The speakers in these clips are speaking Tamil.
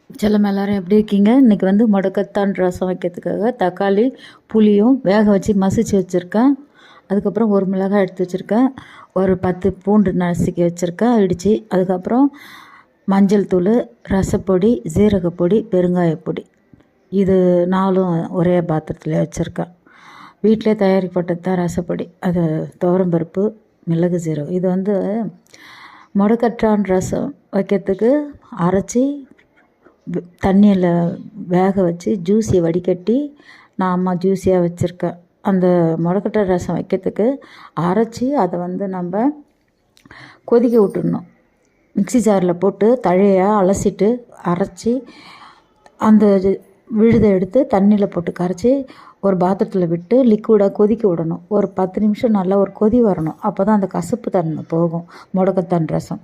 செல்லம் எல்லாரும் எப்படி இருக்கீங்க? இன்றைக்கி வந்து முடக்கத்தான் ரசம் வைக்கிறதுக்காக தக்காளி புளியும் வேக வச்சு மசிச்சு வச்சுருக்கேன். அதுக்கப்புறம் ஒரு மிளகாய் எடுத்து வச்சுருக்கேன். ஒரு 10 பூண்டு நசுக்கி வச்சுருக்கேன் இடித்து. அதுக்கப்புறம் மஞ்சள் தூள், ரசப்பொடி, ஜீரகப்பொடி, பெருங்காயப்பொடி, இது 4ம் ஒரே பாத்திரத்தில் வச்சுருக்கேன். வீட்டிலே தயாரிக்கப்பட்டது தான் ரசப்பொடி. அது துவரம்பருப்பு, மிளகு, ஜீரகம். இது வந்து முடக்கத்தான் ரசம் வைக்கிறதுக்கு அரைச்சி தண்ணியில் வேக வச்சு ஜூஸியை வடிகட்டி நான் அம்மா ஜூஸியாக வச்சுருக்கேன். அந்த முடக்கத்தான் ரசம் வைக்கிறதுக்கு அரைச்சி அதை வந்து நம்ம கொதிக்க விட்டுடணும். மிக்ஸி ஜாரில் போட்டு தழையாக அலசிட்டு அரைச்சி அந்த விழுதை எடுத்து தண்ணியில் போட்டு கரைச்சி ஒரு பாத்திரத்தில் விட்டு லிக்விடாக கொதிக்க விடணும். ஒரு 10 நிமிஷம் நல்லா ஒரு கொதி வரணும். அப்போ தான் அந்த கசப்பு தன்மை போகும் முடக்கத்தான் ரசம்.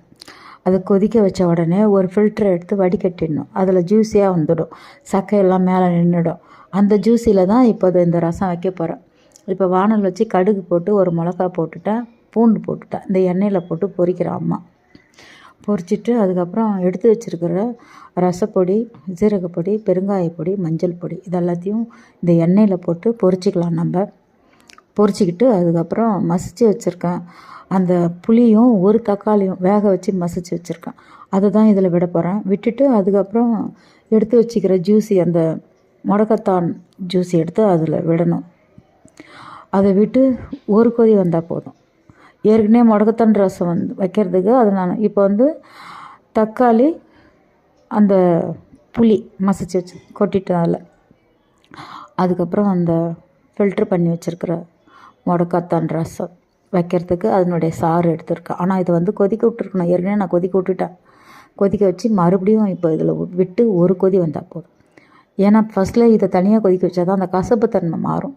அதை கொதிக்க வச்ச உடனே ஒரு ஃபில்டரை எடுத்து வடிகட்டிடணும். அதில் ஜூஸியாக வந்துடும், சக்கையெல்லாம் மேலே நின்றுடும். அந்த ஜூஸியில் தான் இப்போ இந்த ரசம் வைக்க போகிறேன். இப்போ வானல் வச்சு கடுகு போட்டு ஒரு மிளகா போட்டுட்டேன், பூண்டு போட்டுட்டேன். இந்த எண்ணெயில் போட்டு பொரிக்கிறேன் அம்மா. பொரிச்சிட்டு அதுக்கப்புறம் எடுத்து வச்சுருக்கிற ரசப்பொடி, ஜீரகப்பொடி, பெருங்காயப்பொடி, மஞ்சள் பொடி இதெல்லாத்தையும் இந்த எண்ணெயில் போட்டு பொரிச்சிக்கலாம். நம்ம பொரிச்சிக்கிட்டு அதுக்கப்புறம் மசித்து வச்சுருக்கேன் அந்த புளியும் ஒரு தக்காளியும் வேக வச்சு மசித்து வச்சுருக்கேன். அதை தான் இதில் விட போகிறேன். விட்டுட்டு அதுக்கப்புறம் எடுத்து வச்சுக்கிற ஜூஸி, அந்த முடக்கத்தான் ஜூஸி எடுத்து அதில் விடணும். அதை விட்டு ஒரு கொதி வந்தால் போதும். ஏற்கனவே முடக்கத்தான் ரசம் வந்து வைக்கிறதுக்கு அது நான் இப்போ வந்து தக்காளி, அந்த புளி மசிச்சு வச்சு கொட்டிட்டேன் அதில். அதுக்கப்புறம் அந்த ஃபில்ட்ரு பண்ணி வச்சுருக்கிற முடக்கத்தான் ரசம் வைக்கிறதுக்கு அதனுடைய சாறு எடுத்துருக்கேன். ஆனால் இதை வந்து கொதிக்க விட்டுருக்கணும். ஏற்கனவே நான் கொதிக்க விட்டுட்டேன். கொதிக்க வச்சு மறுபடியும் இப்போ இதில் விட்டு ஒரு கொதி வந்தால் போதும். ஏன்னா ஃபஸ்ட்டில் இதை தனியாக கொதிக்க வச்சா தான் அந்த கசப்பு தன்மை மாறும்.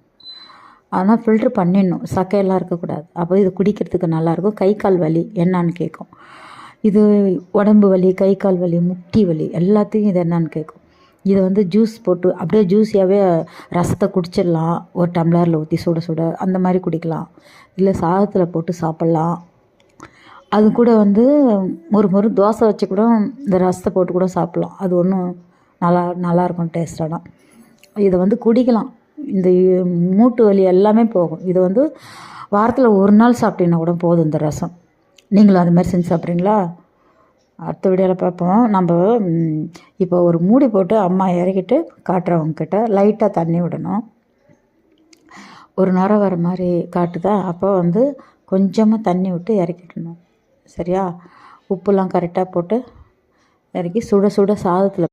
ஆனால் ஃபில்ட்ரு பண்ணிடணும், சக்கையெல்லாம் இருக்கக்கூடாது. அப்போ இது குடிக்கிறதுக்கு நல்லாயிருக்கும். கை கால் வலி என்னான்னு கேட்கும். இது உடம்பு வலி, கை கால் வலி, முட்டி வலி எல்லாத்தையும் இது என்னான்னு கேட்கும். இதை வந்து ஜூஸ் போட்டு அப்படியே ஜூஸியாகவே ரசத்தை குடிச்சிடலாம். ஒரு டம்ளரில் ஊற்றி சுட சுட அந்த மாதிரி குடிக்கலாம். இல்லை சாதத்தில் போட்டு சாப்பிட்லாம். அது கூட வந்து ஒரு தோசை வச்சு கூட இந்த ரசத்தை போட்டு கூட சாப்பிட்லாம். அது ஒன்றும் நல்லாயிருக்கும் டேஸ்டாக. இதை வந்து குடிக்கலாம். இந்த மூட்டு வலி எல்லாமே போகும். இது வந்து வாரத்தில் ஒரு நாள் சாப்பிட்டீங்கன்னா கூட போதும் இந்த ரசம். நீங்களும் அது மாதிரி செஞ்சு சாப்பிட்றீங்களா? அடுத்த வீடியோவில் பார்ப்போம். நம்ம இப்போ ஒரு மூடி போட்டு அம்மா இறக்கிட்டு காட்டுறவங்கக்கிட்ட லைட்டாக தண்ணி விடணும். ஒரு நுரை வர மாதிரி காட்டுதா, அப்போ வந்து கொஞ்சமாக தண்ணி விட்டு இறக்கிடணும். சரியா? உப்புலாம் கரெக்டாக போட்டு இறக்கி சுட சுட சாதத்தில்